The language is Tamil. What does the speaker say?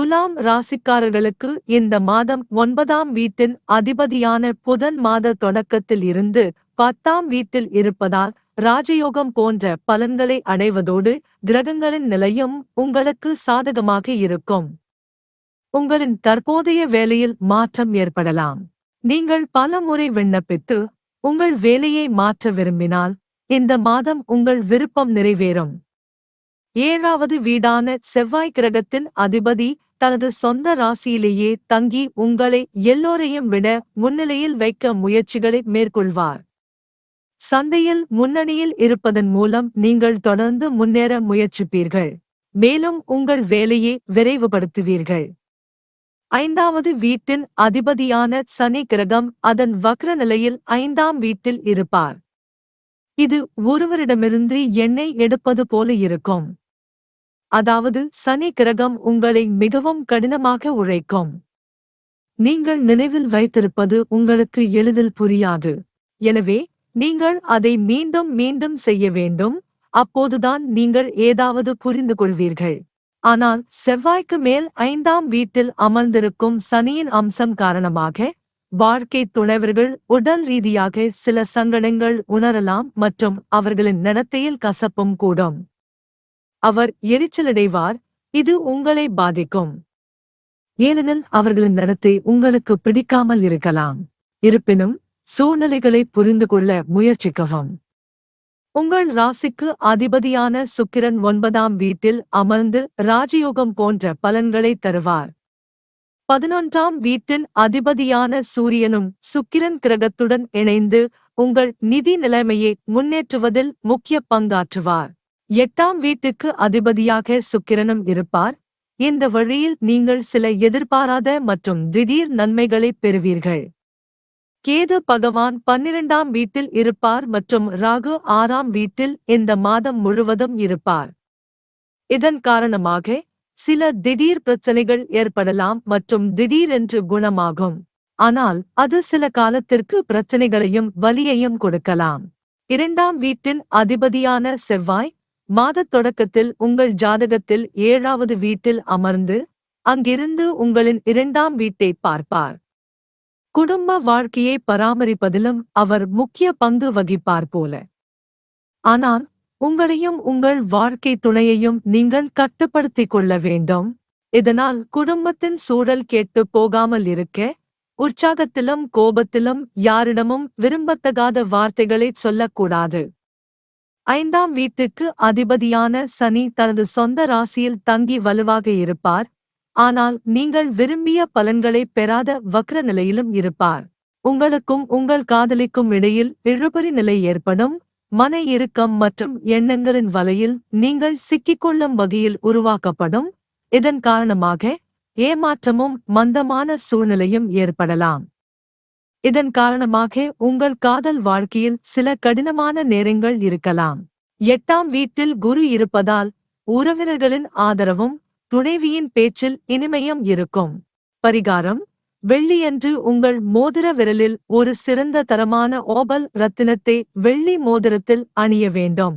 துலாம் ராசிக்காரர்களுக்கு இந்த மாதம் 9ஆம் வீட்டின் அதிபதியான புதன் மாத தொடக்கத்தில் இருந்து 10ஆம் வீட்டில் இருப்பதால் ராஜயோகம் போன்ற பலன்களை அடைவதோடு கிரகங்களின் நிலையும் உங்களுக்கு சாதகமாக இருக்கும். உங்களின் தற்போதைய வேலையில் மாற்றம் ஏற்படலாம். நீங்கள் பல முறை விண்ணப்பித்து உங்கள் வேலையை மாற்ற விரும்பினால் இந்த மாதம் உங்கள் விருப்பம் நிறைவேறும். 7வது வீடான செவ்வாய் கிரகத்தின் அதிபதி தனது சொந்த ராசியிலேயே தங்கி உங்களை எல்லோரையும் விட முன்னிலையில் வைக்க முயற்சிகளை மேற்கொள்வார். சந்தையில் முன்னணியில் இருப்பதன் மூலம் நீங்கள் தொடர்ந்து முன்னேற முயற்சிப்பீர்கள். மேலும் உங்கள் வேலையை விரைவுபடுத்துவீர்கள். 5வது வீட்டின் அதிபதியான சனி கிரகம் அதன் வக்ர நிலையில் 5ஆம் வீட்டில் இருப்பார். இது ஒருவரிடமிருந்து எண்ணெய் எடுப்பது போல இருக்கும். அதாவது சனி கிரகம் உங்களை மிகவும் கடினமாக உழைக்கும். நீங்கள் நினைவில் வைத்திருப்பது உங்களுக்கு எளிதில் புரியாது. எனவே நீங்கள் அதை மீண்டும் மீண்டும் செய்ய வேண்டும். அப்போதுதான் நீங்கள் ஏதாவது புரிந்து கொள்வீர்கள். ஆனால் செவ்வாய்க்கு மேல் 5ஆம் வீட்டில் அமர்ந்திருக்கும் சனியின் அம்சம் காரணமாக வாழ்க்கை துணைவர்கள் உடல் ரீதியாக சில சங்கடங்கள் உணரலாம் மற்றும் அவர்களின் நடத்தையில் கசப்பும் கூடும். அவர் எரிச்சலடைவார். இது உங்களை பாதிக்கும். ஏனெனில் அவர்களின் நடத்தை உங்களுக்கு பிடிக்காமல் இருக்கலாம். இருப்பினும் சூழ்நிலைகளை புரிந்து கொள்ள முயற்சிக்கவும். உங்கள் ராசிக்கு அதிபதியான சுக்கிரன் 9ஆம் வீட்டில் அமர்ந்து ராஜயோகம் போன்ற பலன்களை தருவார். 11ஆம் வீட்டின் அதிபதியான சூரியனும் சுக்கிரன் கிரகத்துடன் இணைந்து உங்கள் நிதி நிலைமையை முன்னேற்றுவதில் முக்கிய பங்காற்றுவார். 8ஆம் வீட்டுக்கு அதிபதியாக சுக்கிரனும் இருப்பார். இந்த வழியில் நீங்கள் சில எதிர்பாராத மற்றும் திடீர் நன்மைகளைப் பெறுவீர்கள். கேது பகவான் 12ஆம் வீட்டில் இருப்பார் மற்றும் ராகு 6ஆம் வீட்டில் இந்த மாதம் முழுவதும் இருப்பார். இதன் காரணமாக சில திடீர் பிரச்சனைகள் ஏற்படலாம் மற்றும் திடீரென்று குணமாகும். ஆனால் அது சில காலத்திற்கு பிரச்சனைகளையும் வலியையும் கொடுக்கலாம். 2ஆம் வீட்டின் அதிபதியான செவ்வாய் மாதத் தொடக்கத்தில் உங்கள் ஜாதகத்தில் 7வது வீட்டில் அமர்ந்து அங்கிருந்து உங்களின் 2ஆம் வீட்டை பார்ப்பார். குடும்ப வாழ்க்கையை பராமரிப்பதிலும் அவர் முக்கிய பங்கு வகிப்பார் போல. ஆனால் உங்களையும் உங்கள் வாழ்க்கை துணையையும் நீங்கள் கட்டுப்படுத்திக் கொள்ள வேண்டும். இதனால் குடும்பத்தின் சூழல் கெட்டுப் போகாமல் இருக்க உற்சாகத்திலும் கோபத்திலும் யாரிடமும் விரும்பத்தகாத வார்த்தைகளை சொல்லக்கூடாது. 5ஆம் வீட்டுக்கு அதிபதியான சனி தனது சொந்த ராசியில் தங்கி வலுவாக இருப்பார். ஆனால் நீங்கள் விரும்பிய பலன்களை பெறாத வக்ர நிலையிலும் இருப்பார். உங்களுக்கும் உங்கள் காதலிக்கும் இடையில் இழுபறி நிலை ஏற்படும். மன இறுக்கம் மற்றும் எண்ணங்களின் வலையில் நீங்கள் சிக்கிக்கொள்ளும் வகையில் உருவாக்கப்படும். இதன் காரணமாக ஏமாற்றமும் மந்தமான சூழ்நிலையும் ஏற்படலாம். இதன் காரணமாக உங்கள் காதல் வாழ்க்கையில் சில கடினமான நேரங்கள் இருக்கலாம். 8ஆம் வீட்டில் குரு இருப்பதால் உறவினர்களின் ஆதரவும் துணைவியின் பேச்சில் இனிமையும் இருக்கும். பரிகாரம்: வெள்ளியன்று உங்கள் மோதிர விரலில் ஒரு சிறந்த தரமான ஓபல் ரத்தினத்தை வெள்ளி மோதிரத்தில் அணிய வேண்டும்.